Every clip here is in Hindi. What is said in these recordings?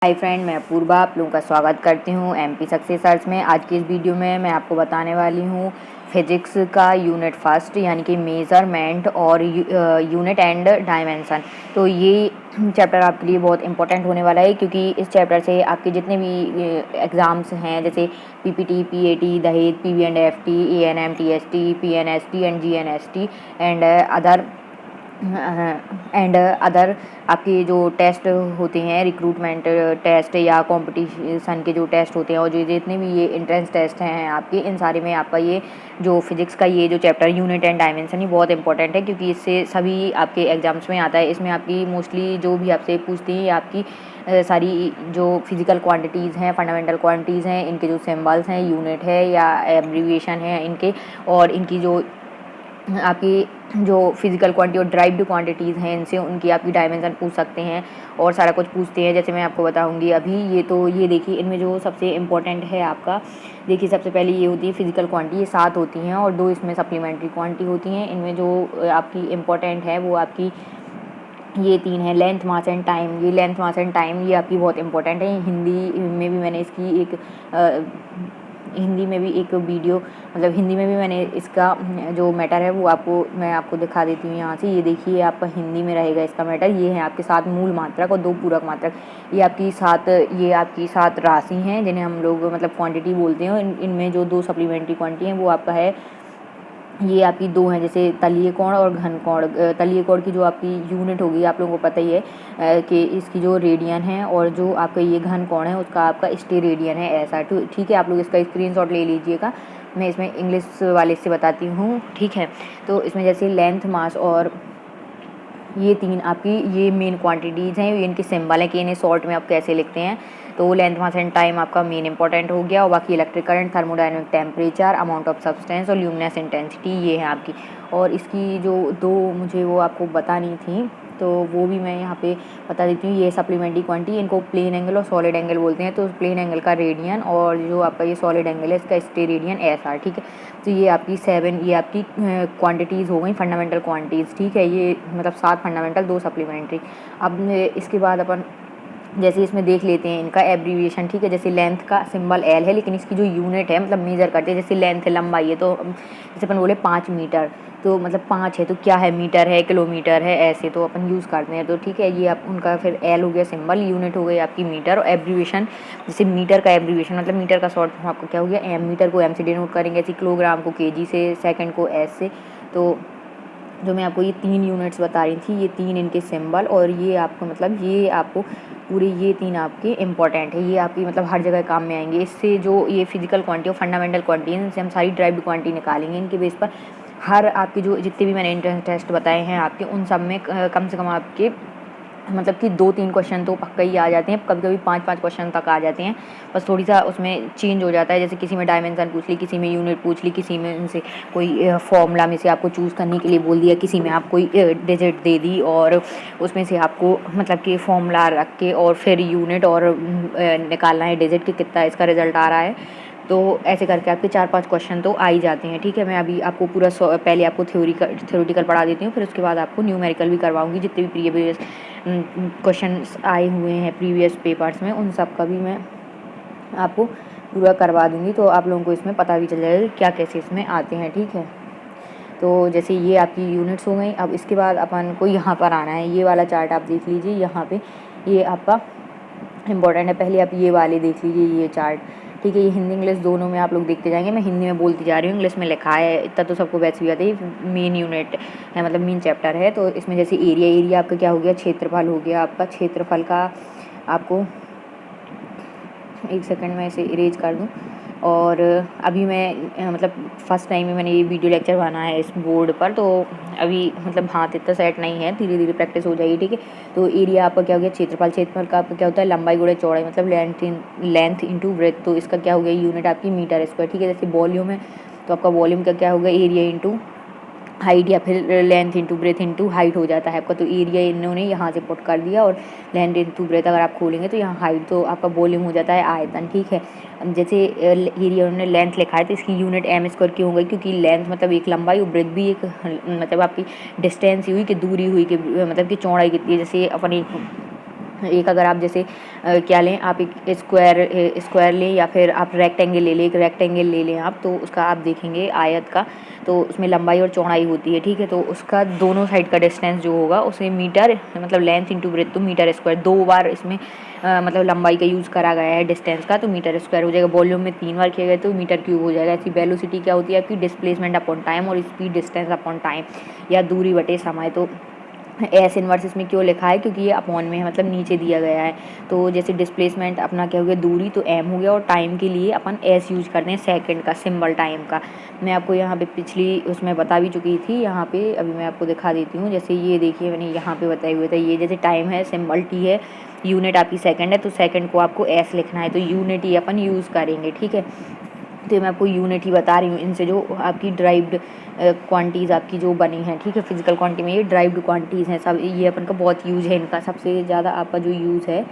हाय फ्रेंड, मैं अपूर्वा आप लोगों का स्वागत करती हूँ एमपी सक्सेस सर्च में। आज की इस वीडियो में मैं आपको बताने वाली हूँ फिजिक्स का यूनिट फर्स्ट यानी कि मेज़रमेंट और यूनिट एंड डायमेंशन। तो ये चैप्टर आपके लिए बहुत इंपॉर्टेंट होने वाला है, क्योंकि इस चैप्टर से आपके जितने भी एग्ज़ाम्स हैं जैसे पीपीटी, पीएटी, दहेज, PV and FT, ANM, TST, PNST and GNST and other आपके जो टेस्ट होते हैं, रिक्रूटमेंट टेस्ट या कंपटीशन के जो टेस्ट होते हैं और जो जितने भी ये एंट्रेंस टेस्ट हैं आपके, इन सारे में आपका ये जो फिजिक्स का ये जो चैप्टर यूनिट एंड डायमेंशन ये बहुत इंपॉर्टेंट है, क्योंकि इससे सभी आपके एग्जाम्स में आता है। इसमें आपकी मोस्टली जो भी आपसे पूछती हैं आपकी सारी जो फिजिकल क्वांटिटीज़ हैं, फंडामेंटल क्वांटिटीज़ हैं, इनके जो सिंबल्स हैं, यूनिट है या एब्रीविएशन है इनके, और इनकी जो आपकी जो फिज़िकल क्वांटिटी और ड्राइव्ड क्वांटिटीज़ हैं इनसे उनकी आपकी डायमेंशन पूछ सकते हैं और सारा कुछ पूछते हैं। जैसे मैं आपको बताऊंगी अभी, ये देखिए, इनमें जो सबसे इम्पोर्टेंट है आपका, देखिए सबसे पहले ये होती है फिज़िकल क्वांटिटी, ये 7 होती हैं और 2 इसमें सप्लीमेंट्री क्वांटिटी होती हैं। इनमें जो आपकी इम्पोर्टेंट है वो आपकी ये 3 है, लेंथ, मास एंड टाइम। ये लेंथ, मास एंड टाइम ये आपकी बहुत इंपॉर्टेंट है। हिंदी में भी मैंने इसकी एक हिंदी में भी एक वीडियो, मतलब हिंदी में भी मैंने इसका जो मैटर है वो मैं आपको दिखा देती हूँ यहाँ से। ये देखिए आपका हिंदी में रहेगा इसका मैटर। ये है आपके 7 मूल मात्रक और 2 पूरक मात्रक। ये आपकी 7 राशि हैं जिन्हें हम लोग मतलब क्वांटिटी बोलते हैं। इनमें जो 2 सप्लीमेंट्री क्वांटिटी हैं वो आपका है, ये आपकी 2 हैं, जैसे तलीय कोण और घन कोण। तलीय कोण की जो आपकी यूनिट होगी आप लोगों को पता ही है कि इसकी जो रेडियन है, और जो आपका ये घन कोण है उसका आपका स्टेरेडियन है ऐसा। ठीक है, आप लोग इसका स्क्रीनशॉट ले लीजिएगा। मैं इसमें इंग्लिश वाले से बताती हूँ, ठीक है। तो इसमें जैसे लेंथ, मास और ये 3 आपकी ये मेन क्वांटिटीज़ हैं। ये इनके सिंबल हैं कि इन्हें शॉर्ट में आप कैसे लिखते हैं। तो लेंथ, मास एंड टाइम आपका मेन इंपॉर्टेंट हो गया, और बाकी electric current, thermodynamic temperature, amount of substance और ल्यूमिनस इंटेंसिटी ये है आपकी। और इसकी जो 2 मुझे वो आपको बतानी थी तो वो भी मैं यहाँ पे बता देती हूँ। ये सप्लीमेंट्री क्वांटिटी, इनको प्लेन एंगल और सॉलिड एंगल बोलते हैं। तो प्लेन एंगल का रेडियन और जो आपका ये सॉलिड एंगल है इसका स्टेरेडियन SR, ठीक है। तो ये आपकी 7 ये आपकी क्वांटिटीज़ हो गई, फंडामेंटल क्वांटिटीज़, ठीक है। ये मतलब 7 फंडामेंटल, 2 सप्लीमेंट्री। अब इसके बाद अपन जैसे इसमें देख लेते हैं इनका एब्रीविएशन, ठीक है। जैसे लेंथ का सिंबल L है, लेकिन इसकी जो यूनिट है मतलब मेजर करते हैं, जैसे लेंथ है, लंबाई है, तो जैसे अपन बोले 5 मीटर, तो मतलब 5 है तो क्या है, मीटर है, किलोमीटर है, ऐसे तो अपन यूज़ करते हैं। तो ठीक है, ये आप उनका फिर L हो गया सिंबल, यूनिट हो गई आपकी मीटर, और एब्रीविएशन जैसे मीटर का एब्रीविएशन मतलब मीटर का शॉर्ट फॉर्म आपका क्या हो गया M। मीटर को M से डिनोट करेंगे, ऐसे किलोग्राम को kg से, सेकेंड को S से। तो जो मैं आपको ये 3 यूनिट्स बता रही थी, ये 3 इनके सिंबल, और ये आपको मतलब ये आपको पूरे ये 3 आपके इंपॉर्टेंट है। ये आपकी मतलब हर जगह काम में आएंगे। इससे जो ये फिजिकल क्वांटिटी और फंडामेंटल क्वांटिटी है इनसे हम सारी ड्राइव्ड क्वांटिटी निकालेंगे। इनके बेस पर हर आपके जो जितने भी मैंने एंट्रेंस टेस्ट बताए हैं आपके, उन सब में कम से कम आपके मतलब कि 2-3 क्वेश्चन तो पक्का ही आ जाते हैं, कभी-कभी 5-5 क्वेश्चन तक आ जाते हैं। बस थोड़ी सा उसमें चेंज हो जाता है, जैसे किसी में डायमेंशन पूछ ली, किसी में यूनिट पूछ ली, किसी में उनसे कोई फॉर्मूला में से आपको चूज़ करने के लिए बोल दिया, किसी में आप कोई डिजिट दे दी और उसमें से आपको मतलब कि फॉर्मूला रख के और फिर यूनिट और निकालना है डिजिट कि कितना इसका रिजल्ट आ रहा है। तो ऐसे करके आपके 4-5 क्वेश्चन तो आ ही जाते हैं, ठीक है। मैं अभी आपको पूरा पहले आपको थ्योरेटिकल पढ़ा देती हूँ, फिर उसके बाद आपको न्यूमेरिकल भी करवाऊँगी। जितने भी प्रीवियस क्वेश्चंस आए हुए हैं प्रीवियस पेपर्स में, उन सब का भी मैं आपको पूरा करवा दूँगी, तो आप लोगों को इसमें पता भी चल जाएगा कि क्या कैसे इसमें आते हैं, ठीक है। तो जैसे ये आपकी यूनिट्स हो गई। अब इसके बाद अपन को यहाँ पर आना है, ये वाला चार्ट आप देख लीजिए, यहाँ पे ये आपका इम्पोर्टेंट है। पहले आप ये वाले देख लीजिए, ये चार्ट, ठीक है। ये हिंदी इंग्लिश दोनों में आप लोग देखते जाएंगे, मैं हिंदी में बोलती जा रही हूँ, इंग्लिश में लिखा है, इतना तो सबको वैसे भी आता है। मेन यूनिट है, मतलब मेन चैप्टर है। तो इसमें जैसे एरिया आपका क्या हो गया, क्षेत्रफल हो गया आपका। क्षेत्रफल का आपको एक सेकंड में इसे इरेज कर दूँ। और अभी मैं मतलब फर्स्ट टाइम में मैंने ये वीडियो लेक्चर बनाया है इस बोर्ड पर, तो अभी मतलब हाथ इतना सेट नहीं है, धीरे धीरे प्रैक्टिस हो जाएगी, ठीक है। तो एरिया आपका क्या हो गया, क्षेत्रफल का आपका क्या होता है, लंबाई गुणा चौड़ाई, मतलब लेंथ इंटू ब्रेथ। तो इसका क्या हो गया, यूनिट आपकी मीटर स्क्वायर, ठीक है। जैसे वॉल्यूम है तो आपका वॉल्यूम का क्या होगा, एरिया इंटू हाइट, या फिर length into breadth into height हो जाता है आपका। तो एरिया इन्होंने यहाँ से पुट कर दिया, और लेंथ इंटू ब्रेथ अगर आप खोलेंगे तो यहाँ हाइट, तो आपका वॉल्यूम हो जाता है आयतन, ठीक है। जैसे एरिया उन्होंने लेंथ लिखा है तो इसकी यूनिट M स्क्वायर क्यों होगी, क्योंकि लेंथ मतलब एक लंबाई और ब्रेथ भी एक मतलब आपकी डिस्टेंस हुई कि दूरी हुई कि मतलब कि चौड़ाई कितनी है। जैसे अपन एक एक अगर आप जैसे क्या लें, आप एक स्क्वायर लें या फिर आप रेक्टेंगल ले लें, एक रेक्टेंगल ले लें आप, तो उसका आप देखेंगे आयत का, तो उसमें लंबाई और चौड़ाई होती है, ठीक है। तो उसका दोनों साइड का डिस्टेंस जो होगा उसे मीटर मतलब लेंथ इंटू ब्रेथ तो मीटर स्क्वायर, 2 बार इसमें मतलब लंबाई का यूज़ करा गया है डिस्टेंस का, तो मीटर स्क्वायर हो जाएगा। वॉल्यूम में 3 बार किया गया तो मीटर क्यूब हो जाएगा। ऐसी वेलोसिटी क्या होती है आपकी, डिस्प्लेसमेंट अपॉन टाइम और स्पीड डिस्टेंस अपॉन टाइम या दूरी बटे समय। तो एस इनवर्स इसमें क्यों लिखा है, क्योंकि ये अपॉन में है, मतलब नीचे दिया गया है। तो जैसे डिस्प्लेसमेंट अपना क्या हो गया, दूरी तो एम हो गया, और टाइम के लिए अपन एस यूज करते हैं, सेकंड का सिंबल टाइम का। मैं आपको यहाँ पे पिछली उसमें बता भी चुकी थी, यहाँ पे अभी मैं आपको दिखा देती हूँ। जैसे ये देखिए मैंने यहाँ पे बताए हुए थे, ये जैसे टाइम है सिंबल टी है, यूनिट आपकी सेकंड है, तो सेकंड को आपको एस लिखना है, तो यूनिट ही अपन यूज़ करेंगे, ठीक है। तो मैं आपको यूनिट ही बता रही हूँ, इनसे जो आपकी ड्राइव्ड क्वांटिटीज़ आपकी जो बनी हैं, ठीक है। फिजिकल क्वांटिटी में ये ड्राइव्ड क्वांटिटीज़ हैं सब, ये अपन का बहुत यूज़ है इनका। सबसे ज़्यादा आपका जो यूज़ है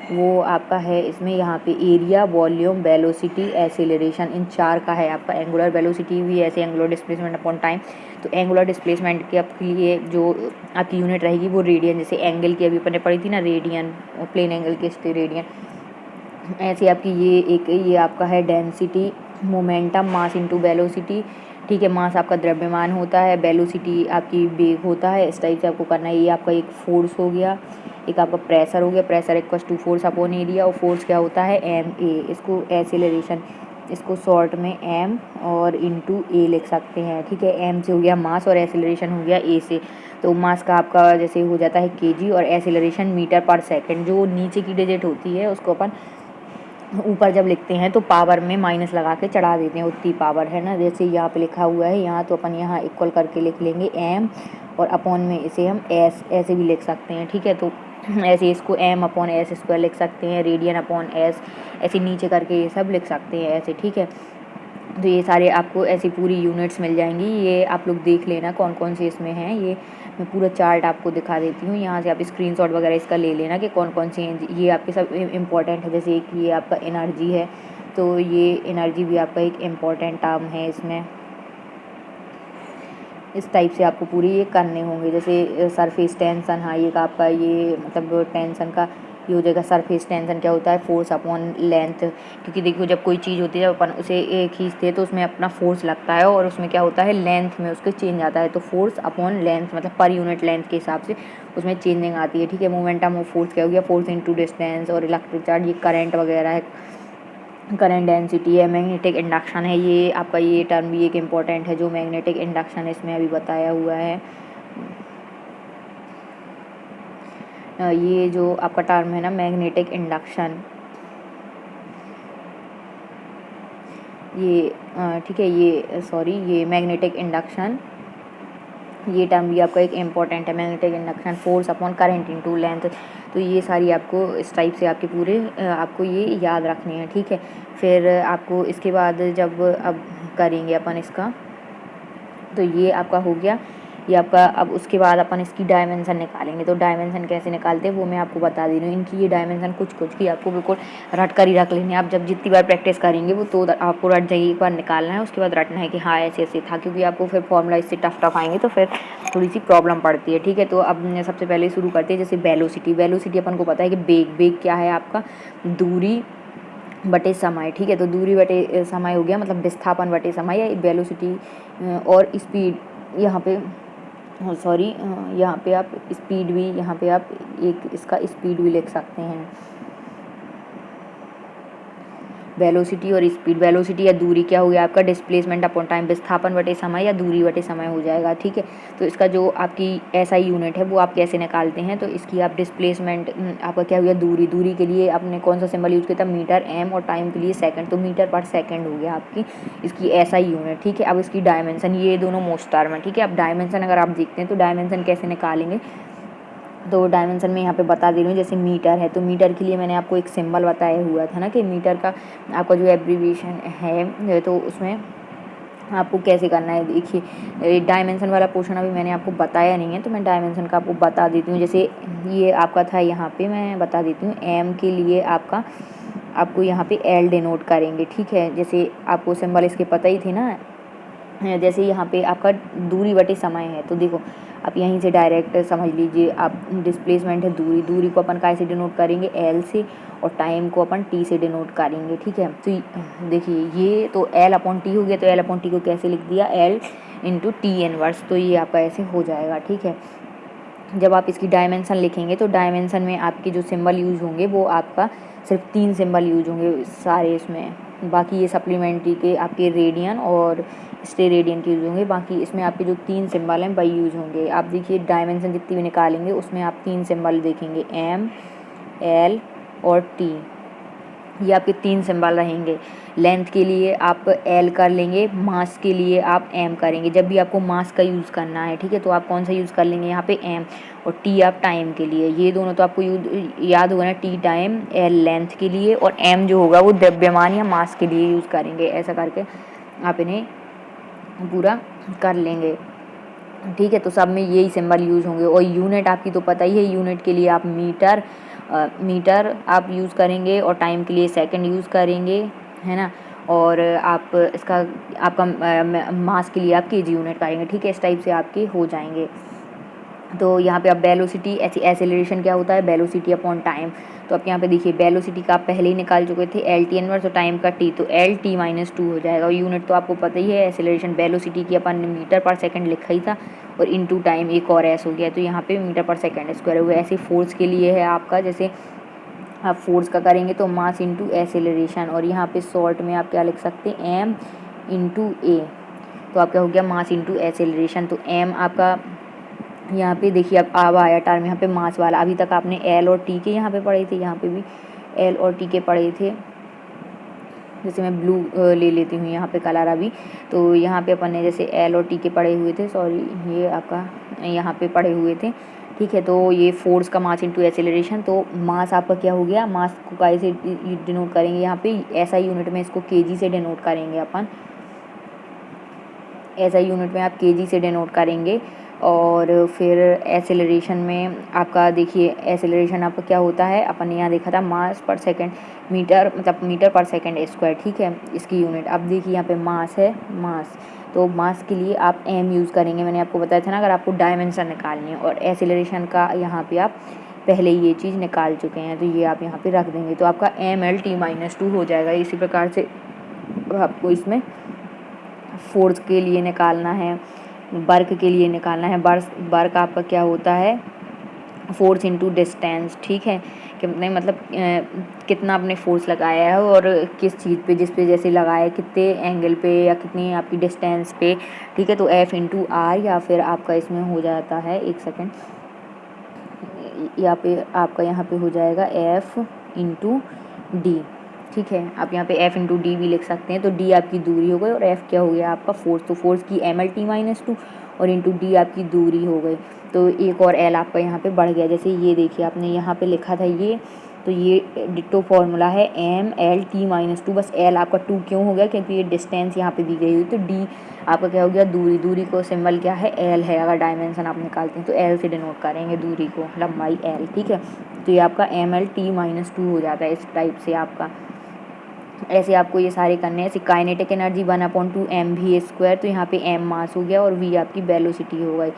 वो आपका है इसमें यहाँ पे एरिया, वॉल्यूम, वेलोसिटी, एक्सेलरेशन, इन 4 का है आपका। एंगुलर वेलोसिटी भी ऐसे, एंगुलर डिस्प्लेसमेंट अपॉन टाइम। तो एंगुलर डिस्प्लेसमेंट के आपके लिए जो आपकी यूनिट रहेगी वो रेडियन, जैसे एंगल की अभी अपन ने पढ़ी थी ना, रेडियन, प्लेन एंगल के रेडियन। ऐसे आपकी ये आपका है density, momentum, mass into velocity, ठीक है। मास आपका द्रव्यमान होता है, वेलोसिटी आपकी वेग होता है, इस टाइप से आपको करना है। ये आपका एक फोर्स हो गया, एक आपका प्रेशर हो गया, pressure equals to force upon area, और फोर्स क्या होता है एम ए। इसको एक्सेलरेशन, इसको शॉर्ट में एम और इंटू ए लिख सकते हैं, ठीक है। एम से हो गया मास और एक्सेलरेशन हो गया ए से। तो मास का आपका जैसे हो जाता है केजी और एक्सेलरेशन मीटर पर सेकंड। जो नीचे की डिजिट होती है उसको अपन ऊपर जब लिखते हैं तो पावर में माइनस लगा के चढ़ा देते हैं, उतनी पावर है ना। जैसे यहाँ पे लिखा हुआ है यहाँ, तो अपन यहाँ इक्वल करके लिख लेंगे एम, और अपॉन में इसे हम एस ऐसे भी लिख सकते हैं, ठीक है। तो ऐसे इसको एम अपॉन एस स्क्वायर लिख सकते हैं, रेडियन अपॉन एस, ऐसे नीचे करके ये सब लिख सकते हैं ऐसे, ठीक है। तो ये सारे आपको ऐसी पूरी यूनिट्स मिल जाएंगी। ये आप लोग देख लेना कौन कौन से इसमें हैं, ये मैं पूरा चार्ट आपको दिखा देती हूँ। यहाँ से आप स्क्रीनशॉट वगैरह इसका ले लेना कि कौन कौन से हैं, ये आपके सब इम्पॉर्टेंट है। जैसे एक ये आपका एनर्जी है, तो ये एनर्जी भी आपका एक इम्पॉर्टेंट टर्म है इसमें। इस टाइप से आपको पूरी ये करने होंगे। जैसे सरफेस टेंशन, हाँ ये आपका ये मतलब टेंशन का ये हो जाएगा। सरफेस टेंशन क्या होता है, फोर्स अपॉन लेंथ। क्योंकि देखो जब कोई चीज़ होती है, जब अपन उसे खींचते हैं तो उसमें अपना फोर्स लगता है, और उसमें क्या होता है लेंथ में उसके चेंज आता है। तो फोर्स अपॉन लेंथ मतलब पर यूनिट लेंथ के हिसाब से उसमें चेंजिंग आती है, ठीक है। मोमेंटम ऑफ फोर्स क्या हो गया, फोर्स इंटू डिस्टेंस। और इलेक्ट्रिक चार्ज ये करंट वगैरह है, करंट डेंसिटी है। मैग्नेटिक इंडक्शन है, ये आपका ये टर्म भी एक इम्पॉर्टेंट है, जो मैग्नेटिक इंडक्शन इसमें अभी बताया हुआ है। ये जो आपका टर्म है ना मैग्नेटिक इंडक्शन, ये ठीक है, ये सॉरी ये मैग्नेटिक इंडक्शन, ये टर्म भी आपका एक इम्पॉर्टेंट है। Magnetic induction, force upon current into length. तो ये सारी आपको इस टाइप से आपके पूरे आपको ये याद रखने हैं, ठीक है। फिर आपको इसके बाद जब अब करेंगे अपन इसका, तो ये आपका हो गया ये आपका। अब उसके बाद अपन इसकी डायमेंशन निकालेंगे। तो डायमेंशन कैसे निकालते हैं वो मैं आपको बता दे रही हूँ। इनकी ये डायमेंशन कुछ कुछ की आपको बिल्कुल रट कर ही रख लेनी है। आप जब जितनी बार प्रैक्टिस करेंगे वो तो आपको रट जाएगी, एक बार निकालना है, उसके बाद रटना है कि हाँ ऐसे ऐसे था, क्योंकि आपको फिर फॉर्मूला इससे टफ टफ आएंगे तो फिर थोड़ी सी प्रॉब्लम पड़ती है, ठीक है। तो अब सबसे पहले शुरू करते हैं। जैसे वेलोसिटी, वेलोसिटी अपन को पता है कि बेग क्या है आपका, दूरी बटे समय, ठीक है। तो दूरी बटे समय हो गया, मतलब विस्थापन बटे समय, या वेलोसिटी और स्पीड। यहाँ पे सॉरी यहाँ पे आप स्पीड भी, यहाँ पे आप एक इसका स्पीड भी लिख सकते हैं। वेलोसिटी और स्पीड, वेलोसिटी या दूरी क्या हो गया आपका, डिस्प्लेसमेंट अपॉन टाइम, विस्थापन बटे समय या दूरी बटे समय हो जाएगा, ठीक है। तो इसका जो आपकी एसआई यूनिट है वो आप कैसे निकालते हैं, तो इसकी आप डिस्प्लेसमेंट आपका क्या हो गया, दूरी, दूरी के लिए आपने कौन सा सिंबल यूज़ किया था, मीटर, एम, और टाइम के लिए सेकंड, तो मीटर पर सेकंड हो गया आपकी इसकी एसआई यूनिट, ठीक है। अब इसकी डायमेंशन, ये दोनों मोस्ट टर्म है, ठीक है। अब डायमेंशन अगर आप देखते हैं तो डायमेंशन कैसे निकालेंगे, तो डायमेंशन में यहाँ पे बता दे रही हूँ। जैसे मीटर है, तो मीटर के लिए मैंने आपको एक सिंबल बताया हुआ था ना कि मीटर का आपका जो एब्रीविएशन है, तो उसमें आपको कैसे करना है। देखिए डायमेंशन वाला पोर्शन अभी मैंने आपको बताया नहीं है, तो मैं डायमेंशन का आपको बता देती हूँ। जैसे ये आपका था, यहाँ पे मैं बता देती हूँ। एम के लिए आपको यहाँ पे एल डिनोट करेंगे, ठीक है। जैसे आपको सिंबल इसके पता ही थे ना, जैसे यहाँ पे आपका दूरी बटे समय है, तो देखो आप यहीं से डायरेक्ट समझ लीजिए, आप डिस्प्लेसमेंट है दूरी, दूरी को अपन काय से डिनोट करेंगे, एल से, और टाइम को अपन टी से डिनोट करेंगे, ठीक है। तो देखिए ये तो एल अपॉन टी हो गया, तो एल अपॉन टी को कैसे लिख दिया, एल इंटू टी इनवर्स, तो ये आपका ऐसे हो जाएगा, ठीक है। जब आप इसकी डायमेंशन लिखेंगे तो डायमेंशन में आपके जो सिंबल यूज़ होंगे वो आपका सिर्फ 3 सिंबल यूज होंगे सारे इसमें, बाकी ये सप्लीमेंट्री के आपके रेडियन और स्टेरेडियन के यूज होंगे, बाकी इसमें आपके जो 3 सिंबल हैं वही यूज होंगे। आप देखिए डायमेंशन जितनी भी निकालेंगे उसमें आप 3 सिंबल देखेंगे, एम, एल और टी, ये आपके 3 सिंबल रहेंगे। लेंथ के लिए आप एल कर लेंगे, मास के लिए आप एम करेंगे। जब भी आपको मास का यूज़ करना है, ठीक है, तो आप कौन सा यूज़ कर लेंगे यहाँ पे, एम, और टी आप टाइम के लिए, ये दोनों तो आपको याद होगा ना, टी टाइम, एल लेंथ के लिए, और एम जो होगा वो द्रव्यमान या मास के लिए यूज़ करेंगे। ऐसा करके आप इन्हें पूरा कर लेंगे, ठीक है। तो सब में यही सिंबल यूज़ होंगे। और यूनिट आपकी तो पता ही है, यूनिट के लिए आप मीटर आप यूज़ करेंगे, और टाइम के लिए सेकंड यूज़ करेंगे, है ना। और आप इसका आपका मास के लिए आप केजी यूनिट करेंगे, ठीक है। इस टाइप से आपके हो जाएंगे। तो यहाँ पे आप वेलोसिटी, एक्सेलरेशन क्या होता है, वेलोसिटी अपॉन टाइम। तो आप यहाँ पे देखिए वेलोसिटी का आप पहले ही निकाल चुके थे, एल टी इनवर्स, और टाइम का टी, तो एल टी माइनस 2 हो जाएगा। और यूनिट तो आपको पता ही है, एक्सेलरेशन वेलोसिटी की अपन ने मीटर पर सेकंड लिखा ही था, और इनटू टाइम एक और एस हो गया, तो यहाँ पे मीटर पर सेकंड स्क्वायर हो गया। ऐसे फोर्स के लिए है आपका, जैसे आप फोर्स का करेंगे तो मास इंटू एक्सेलरेशन, और यहाँ पे शॉर्ट में आप क्या लिख सकते हैं, एम इंटू ए, तो आपका हो गया मास इंटू एक्सेलरेशन। तो एम आपका यहाँ पे देखिए अब आया टर्म यहाँ पे मास वाला। अभी तक आपने एल और टी के यहाँ पे पढ़े थे, यहाँ पे भी एल और टी के पढ़े थे। जैसे मैं ब्लू ले लेती हूँ यहाँ पे कलर अभी, तो यहाँ पे अपन ने जैसे एल और टी के पढ़े हुए थे, सॉरी ये आपका यहाँ पे पढ़े हुए थे, ठीक है। तो ये फोर्स का मास इंटू एक्सेलरेशन, तो मास आपका क्या हो गया, मास को कैसे डिनोट करेंगे, यहाँ पे ऐसा यूनिट में इसको केजी से डिनोट करेंगे अपन, ऐसा यूनिट में आप केजी से डिनोट करेंगे। और फिर एक्सेलरेशन में आपका देखिए एक्सेलरेशन आपका क्या होता है, अपन ने यहाँ देखा था मास पर सेकंड, मीटर मतलब मीटर पर सेकंड स्क्वायर, ठीक है, इसकी यूनिट। अब देखिए यहाँ पे मास है, मास, तो मास के लिए आप एम यूज़ करेंगे, मैंने आपको बताया था ना, अगर आपको डायमेंशन निकालनी है। और एक्सेलरेशन का यहाँ पे आप पहले ये चीज़ निकाल चुके हैं, तो ये आप यहाँ पे रख देंगे, तो आपका एम एल टी माइनस 2 हो जाएगा। इसी प्रकार से आपको इसमें फोर्स के लिए निकालना है, वर्क के लिए निकालना है। वर्क आपका क्या होता है, फोर्स इंटू डिस्टेंस, ठीक है, कितने मतलब कितना आपने फोर्स लगाया है और किस चीज़ पे, जिस पे जैसे लगाया है, कितने एंगल पे या कितनी आपकी डिस्टेंस पे, ठीक है। तो एफ इंटू आर, या फिर आपका इसमें हो जाता है, एक सेकेंड, यहाँ पे आपका यहाँ पे हो जाएगा एफ इंटू डी, ठीक है। आप यहाँ पे एफ इंटू डी भी लिख सकते हैं। तो डी आपकी दूरी हो गई और एफ क्या हो गया आपका फोर्स, तो फोर्स की एम एल टी माइनस 2 और इंटू डी आपकी दूरी हो गई। तो एक और एल आपका यहाँ पे बढ़ गया, जैसे ये देखिए आपने यहाँ पे लिखा था ये, तो ये डिट्टो फार्मूला है एम एल टी माइनस 2, बस एल आपका 2 क्यों हो गया, क्योंकि ये डिस्टेंस यहाँ पे दी गई हुई। तो डी आपका क्या हो गया, दूरी, दूरी को सिंबल क्या है, एल है। अगर डायमेंशन आप निकालते हैं तो एल से डिनोट करेंगे दूरी को, लंबाई एल, ठीक है। तो ये आपका एम एल टी माइनस 2 हो जाता है इस टाइप से आपका। ऐसे आपको ये सारे करने हैं। ऐसे kinetic energy 1/2 M V square, तो यहाँ पे एम मास हो गया और वी आपकी वेलोसिटी हो गई।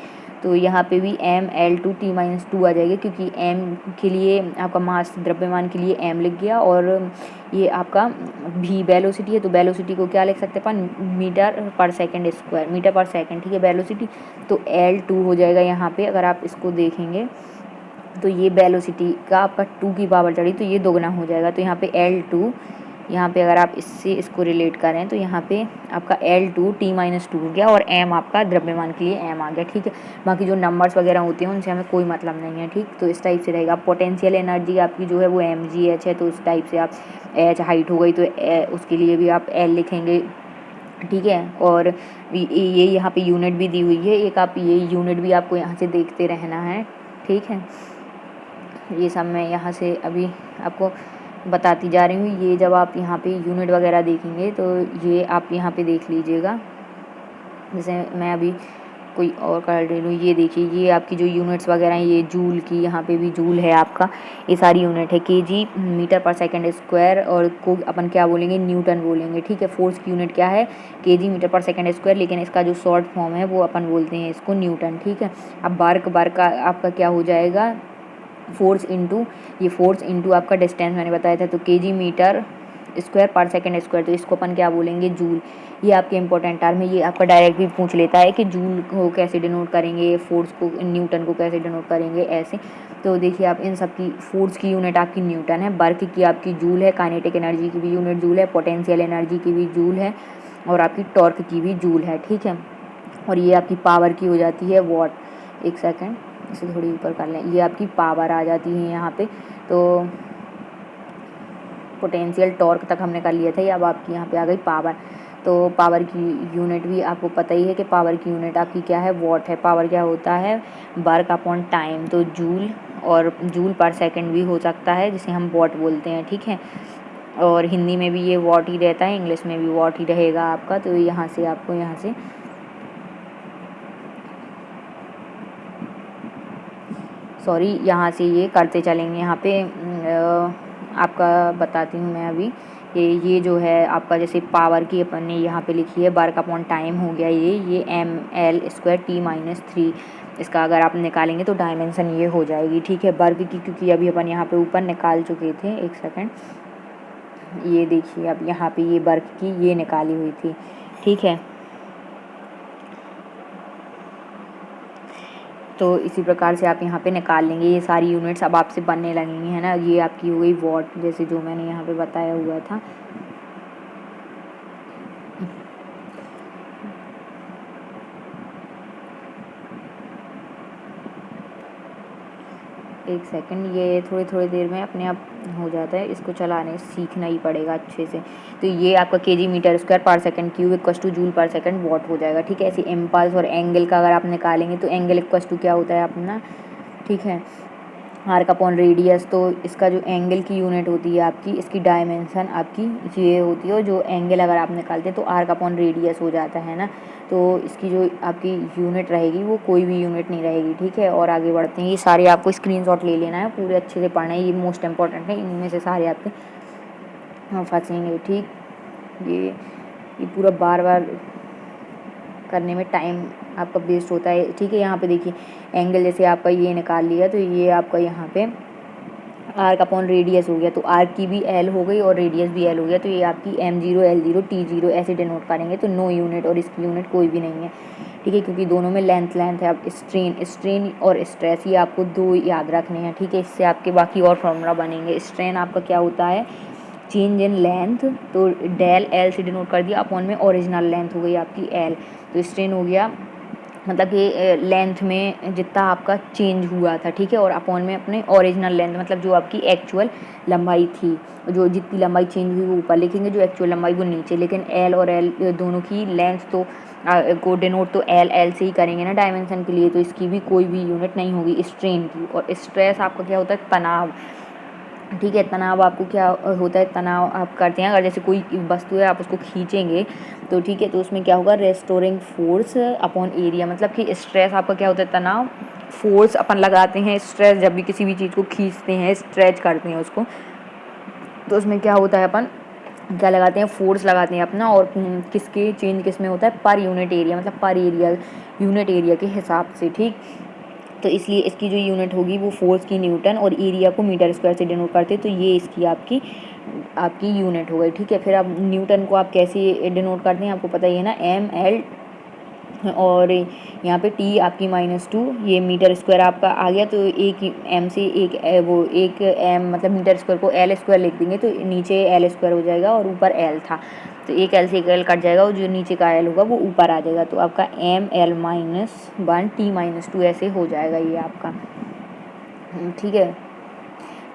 तो यहाँ पे भी M L two T minus 2 आ जाएगी, क्योंकि एम के लिए आपका मास द्रव्यमान के लिए एम लिख गया, और ये आपका भी वेलोसिटी है, तो वेलोसिटी को क्या लिख सकते हैं अपन, मीटर पर सेकंड स्क्वायर, मीटर पर सेकंड, ठीक है, वेलोसिटी। तो L2 हो जाएगा यहाँ पे, अगर आप इसको देखेंगे तो ये वेलोसिटी का आपका 2 की पावर चढ़ी, तो ये दोगुना हो जाएगा। तो यहाँ पे L2, यहाँ पे अगर आप इससे इसको रिलेट करें तो यहाँ पे आपका L2 टी माइनस 2 हो गया, और m आपका द्रव्यमान के लिए m आ गया, ठीक है। बाकी जो नंबर्स वगैरह होते हैं उनसे हमें कोई मतलब नहीं है, ठीक। तो इस टाइप से रहेगा। पोटेंशियल एनर्जी आपकी जो है वो mgh है, तो इस टाइप से आप h हाइट हो गई तो उसके लिए भी आप l लिखेंगे, ठीक है। और ये यहाँ पे यूनिट भी दी हुई है एक, आप ये यूनिट भी आपको यहाँ से देखते रहना है, ठीक है। ये सब मैं यहाँ से अभी आपको बताती जा रही हूँ। ये जब आप यहाँ पे यूनिट वगैरह देखेंगे तो ये आप यहाँ पे देख लीजिएगा। जैसे मैं अभी कोई और कर दे लूँ। ये देखिए, ये आपकी जो यूनिट्स वगैरह हैं, ये जूल की, यहाँ पे भी जूल है आपका, ये सारी यूनिट है। केजी मीटर पर सेकंड स्क्वायर, और को अपन क्या बोलेंगे, न्यूटन बोलेंगे, ठीक है। फोर्स की यूनिट क्या है, केजी मीटर पर सेकंड स्क्वायर, लेकिन इसका जो शॉर्ट फॉर्म है वो अपन बोलते हैं इसको न्यूटन, ठीक है। अब वर्क का आपका क्या हो जाएगा, फोर्स इंटू, ये फोर्स इंटू आपका डिस्टेंस मैंने बताया था, तो केजी मीटर स्क्वायर पर सेकंड स्क्वायर, तो इसको अपन क्या बोलेंगे, जूल। ये आपके इंपॉर्टेंट टर्म है, ये आपका डायरेक्ट भी पूछ लेता है कि जूल को कैसे डिनोट करेंगे, फोर्स को, न्यूटन को कैसे डिनोट करेंगे, ऐसे। तो देखिए आप इन सब की, फोर्स की यूनिट आपकी न्यूटन है, वर्क की आपकी जूल है, काइनेटिक एनर्जी की भी यूनिट जूल है, पोटेंशियल एनर्जी की भी जूल है, और आपकी टॉर्क की भी जूल है, ठीक है। और ये आपकी पावर की हो जाती है वॉट। एक सेकेंड, इसे थोड़ी ऊपर कर लें, ये आपकी पावर आ जाती है यहाँ पे। तो पोटेंशियल टॉर्क तक हमने कर लिया था, ये अब आपकी यहाँ पे आ गई पावर। तो पावर की यूनिट भी आपको पता ही है कि पावर की यूनिट आपकी क्या है, वॉट है। पावर क्या होता है, वर्क अपॉन टाइम, तो जूल, और जूल पर सेकंड भी हो सकता है, जिसे हम वॉट बोलते हैं, ठीक है। और हिंदी में भी ये वॉट ही रहता है, इंग्लिश में भी वॉट ही रहेगा आपका। तो यहाँ से आपको, यहाँ से सॉरी, यहाँ से ये करते चलेंगे। यहाँ पे आपका बताती हूँ मैं अभी, ये जो है आपका, जैसे पावर की अपन ने यहाँ पे लिखी है, वर्क अपॉन टाइम हो गया ये ml²t-3, इसका अगर आप निकालेंगे तो डायमेंशन ये हो जाएगी, ठीक है। वर्क की, क्योंकि अभी अपन यहाँ पे ऊपर निकाल चुके थे, एक सेकंड, ये देखिए अब यहाँ पे ये वर्क की ये निकाली हुई थी, ठीक है। तो इसी प्रकार से आप यहाँ पे निकाल लेंगे, ये सारी यूनिट्स अब आपसे बनने लगेंगी, है ना। ये आपकी हो गई वॉट, जैसे जो मैंने यहाँ पे बताया हुआ था। एक सेकंड, ये थोड़ी थोड़ी देर में अपने आप हो जाता है, इसको चलाने सीखना ही पड़ेगा अच्छे से। तो ये आपका केजी मीटर स्क्वायर पर second cube equals two joule पर सेकंड वॉट हो जाएगा, ठीक है। ऐसे इम्पल्स और एंगल का अगर आप निकालेंगे तो एंगल इक्वस टू क्या होता है अपना, ठीक है, आर्क अपॉन रेडियस। तो इसका जो एंगल की यूनिट होती है आपकी, इसकी डायमेंशन आपकी ये होती है, और जो एंगल अगर आप निकालते हैं तो आर्क अपॉन रेडियस हो जाता है ना। तो इसकी जो आपकी यूनिट रहेगी वो कोई भी यूनिट नहीं रहेगी, ठीक है। और आगे बढ़ते हैं, ये सारे आपको स्क्रीनशॉट ले लेना है, पूरे अच्छे से पढ़ना है, ये मोस्ट इंपॉर्टेंट है, इनमें से सारे आपके फंसेंगे, ठीक। ये पूरा बार बार करने में टाइम आपका वेस्ट होता है, ठीक है। यहाँ पे देखिए एंगल, जैसे आपका ये निकाल लिया, तो ये आपका यहाँ पे आर्क अपॉन रेडियस हो गया, तो आर्क की भी एल हो गई और रेडियस भी एल हो गया, तो ये आपकी m0 l0 t0 ऐसे डिनोट करेंगे। तो नो यूनिट और इसकी यूनिट कोई भी नहीं है, ठीक है, क्योंकि दोनों में लेंथ है। अब स्ट्रेन और स्ट्रेस, ये आपको दो याद रखने हैं, ठीक है। इससे आपके बाकी और फॉर्मूला बनेंगे। स्ट्रेन आपका क्या होता है, चेंज इन लेंथ, तो डेल एल से डिनोट कर दिया, अपॉन में ओरिजिनल लेंथ हो गई आपकी एल। तो स्ट्रेन हो गया मतलब कि लेंथ में जितना आपका चेंज हुआ था, ठीक है, और अपॉन में अपने ओरिजिनल लेंथ, मतलब जो आपकी एक्चुअल लंबाई थी, जो जितनी लंबाई चेंज हुई वो ऊपर लिखेंगे, जो एक्चुअल लंबाई वो नीचे। लेकिन एल और एल दोनों की लेंथ तो को डिनोट तो एल से ही करेंगे ना डायमेंशन के लिए, तो इसकी भी कोई भी यूनिट नहीं होगी स्ट्रेन की। और स्ट्रेस आपका क्या होता है, तनाव, ठीक है। तनाव आपको क्या होता है, तनाव आप करते हैं, अगर जैसे कोई वस्तु है आप उसको खींचेंगे तो, ठीक है, तो उसमें क्या होगा, रेस्टोरिंग फोर्स अपॉन एरिया, मतलब कि स्ट्रेस आपका क्या होता है, तनाव, फोर्स अपन लगाते हैं, स्ट्रेस जब भी किसी भी चीज़ को खींचते हैं, स्ट्रेच करते हैं उसको, तो उसमें क्या होता है, अपन क्या लगाते हैं, फोर्स लगाते हैं अपना। और किसके चेंज किस में होता है, पर यूनिट एरिया, मतलब पर एरिया, यूनिट एरिया के हिसाब से, ठीक। तो इसलिए इसकी जो यूनिट होगी वो फोर्स की न्यूटन, और एरिया को मीटर स्क्वायर से डिनोट करते हैं, तो ये इसकी आपकी आपकी यूनिट हो गई, ठीक है। फिर अब न्यूटन को आप कैसे डिनोट करते हैं, आपको पता ही है ना, ml, और यहाँ पे t आपकी -2, ये मीटर स्क्वायर आपका आ गया, तो एक m से एक वो एक m, मतलब मीटर स्क्वायर को l स्क्वायर लिख देंगे, तो नीचे l स्क्वायर हो जाएगा और ऊपर l था, तो एक l से एक l कट जाएगा, और जो नीचे का l होगा वो ऊपर आ जाएगा, तो आपका ml-1 t-2 ऐसे हो जाएगा ये आपका, ठीक है।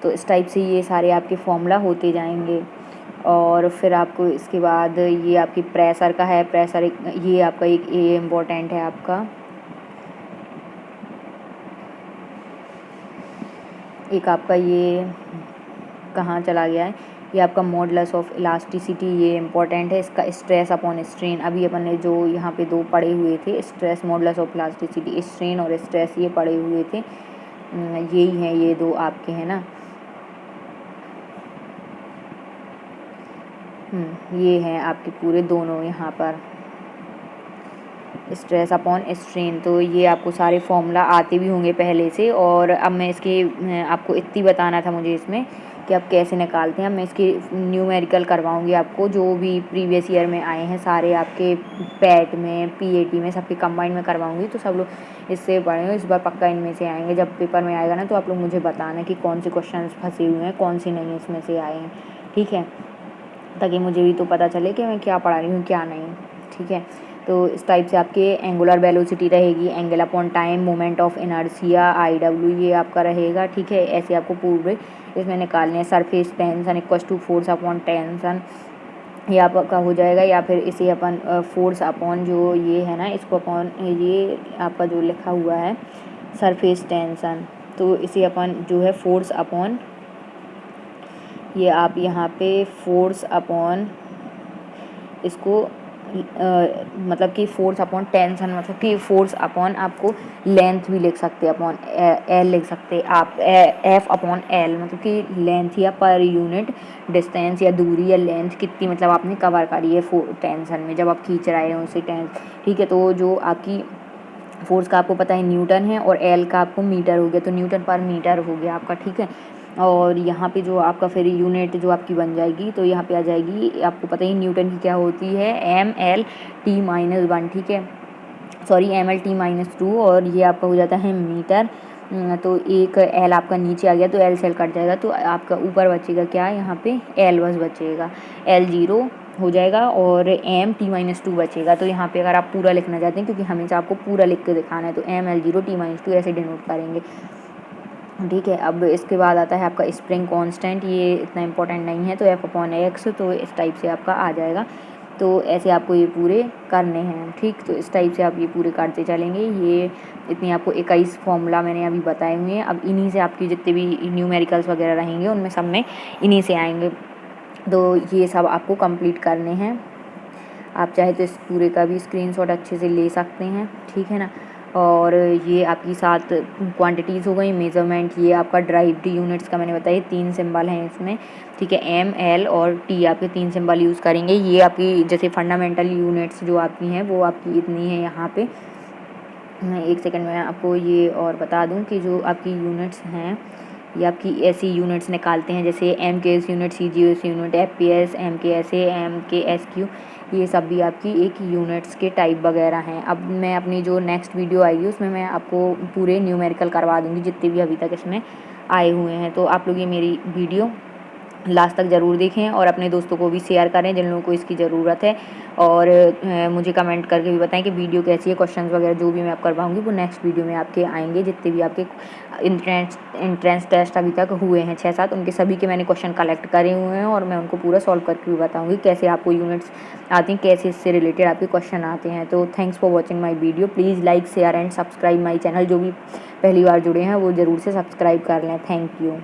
तो इस टाइप से ये सारे आपके फॉर्मूला होते जाएंगे। और फिर आपको इसके बाद ये आपकी प्रेशर का है, प्रेशर ये आपका एक ये इम्पोर्टेंट है आपका, एक आपका ये कहाँ चला गया है, ये आपका मॉडुलस ऑफ इलास्टिसिटी, ये इंपॉर्टेंट है। इसका स्ट्रेस अपॉन स्ट्रेन, अभी अपन ने जो यहाँ पे दो पढ़े हुए थे, stress, modulus of elasticity, strain और स्ट्रेस, ये पढ़े हुए थे। यही हैं ये दो आपके, है ना। ये हैं आपके पूरे दोनों यहाँ पर स्ट्रेस अपॉन स्ट्रेन। तो ये आपको सारे फॉर्मूला आते भी होंगे पहले से, और अब मैं इसके आपको इतनी बताना था मुझे इसमें कि आप कैसे निकालते हैं। अब मैं इसकी न्यूमेरिकल करवाऊंगी आपको, जो भी प्रीवियस ईयर में आए हैं सारे आपके पैट में, पीएटी में, सबके कंबाइंड में करवाऊंगी। तो सब लोग इससे पढ़ेंगे, इस बार पक्का इनमें से आएंगे। जब पेपर में आएगा ना तो आप लोग मुझे बताना कि कौन से क्वेश्चन फंसे हुए हैं, कौन से नहीं इसमें से आए हैं, ठीक है, ताकि मुझे भी तो पता चले कि मैं क्या पढ़ा रही हूँ क्या नहीं, ठीक है। तो इस टाइप से आपके एंगुलर वेलोसिटी रहेगी, angle upon time, moment of inertia, IW ये आपका रहेगा, ठीक है। ऐसे आपको पूरे इसमें निकालने हैं। Surface tension equal to force upon tension, ये आपका हो जाएगा। या फिर इसे अपन फोर्स अपॉन जो ये है ना, इसको अपॉन ये आपका जो लिखा हुआ है सरफेस टेंशन, तो इसे अपन जो है फोर्स अपॉन, ये आप यहाँ पे फोर्स अपॉन इसको मतलब कि फोर्स अपॉन टेंशन, मतलब कि फोर्स अपॉन आपको लेंथ भी लिख सकते हैं, अपॉन एल लिख सकते हैं आप, एफ अपॉन एल, मतलब कि लेंथ या पर यूनिट डिस्टेंस या दूरी या लेंथ कितनी मतलब आपने कवर करी है टेंशन में जब आप खींच रहे हो उसे ठीक है। तो जो आपकी फोर्स का आपको पता है न्यूटन है, और एल का आपको मीटर हो गया, तो न्यूटन पर मीटर हो गया आपका, ठीक है। और यहाँ पे जो आपका फिर यूनिट जो आपकी बन जाएगी, तो यहाँ पे आ जाएगी, आपको पता ही न्यूटन की क्या होती है, ML/T-1, ठीक है, सॉरी ML/T-2, और ये आपका हो जाता है मीटर। तो एक एल आपका नीचे आ गया, तो एल से एल कट जाएगा, तो आपका ऊपर बचेगा क्या, यहाँ पे एल बस बचेगा, L 0 हो जाएगा, और M/T-2 बचेगा। तो यहाँ पे अगर आप पूरा लिखना चाहते हैं, क्योंकि हमेशा आपको पूरा लिख के दिखाना है, तो ML0/T-2 ऐसे डिनोट करेंगे, ठीक है। अब इसके बाद आता है आपका स्प्रिंग कांस्टेंट, ये इतना इंपॉर्टेंट नहीं है, तो F/x, तो इस टाइप से आपका आ जाएगा। तो ऐसे आपको ये पूरे करने हैं, ठीक। तो इस टाइप से आप ये पूरे करते चलेंगे। ये इतनी आपको 21 फॉर्मूला मैंने अभी बताए हुए हैं। अब इन्हीं से आपकी जितने भी न्यूमेरिकल्स वगैरह रहेंगे उनमें सब में इन्हीं से आएंगे। तो ये सब आपको कंप्लीट करने हैं। आप चाहे तो इस पूरे का भी स्क्रीनशॉट अच्छे से ले सकते हैं, ठीक है ना। और ये आपकी 7 क्वांटिटीज़ हो गई। मेज़रमेंट, ये आपका ड्राइव्ड यूनिट्स का मैंने बताया, 3 सिंबल हैं इसमें, ठीक है। ML और T आपके 3 सिंबल यूज़ करेंगे। ये आपकी जैसे फंडामेंटल यूनिट्स जो आपकी हैं वो आपकी इतनी है यहाँ पे। मैं एक सेकंड में आपको ये और बता दूं कि जो आपकी यूनिट्स हैं ये आपकी ऐसी यूनिट्स निकालते हैं, जैसे MKS unit, CGS unit, FPS, MKSA, MKSQ, ये सब भी आपकी एक यूनिट्स के टाइप वगैरह हैं। अब मैं अपनी जो नेक्स्ट वीडियो आएगी उसमें मैं आपको पूरे न्यूमेरिकल करवा दूँगी जितने भी अभी तक इसमें आए हुए हैं। तो आप लोग ये मेरी वीडियो लास्ट तक ज़रूर देखें और अपने दोस्तों को भी शेयर करें जिन लोगों को इसकी ज़रूरत है। और मुझे कमेंट करके भी बताएं कि वीडियो कैसी है। क्वेश्चंस वगैरह जो भी मैं आप करवाऊंगी वो नेक्स्ट वीडियो में आपके आएंगे। जितने भी आपके इंट्रेंस टेस्ट अभी तक हुए हैं 6-7, उनके सभी के मैंने क्वेश्चन कलेक्ट करे हुए हैं और मैं उनको पूरा सॉल्व करके भी बताऊँगी कैसे आपको यूनिट्स आती हैं, कैसे इससे रिलेटेड आपके क्वेश्चन आते हैं। तो thanks for watching my video. Please like, share and subscribe my channel. जो भी पहली बार जुड़े हैं वो ज़रूर से सब्सक्राइब कर लें। Thank you.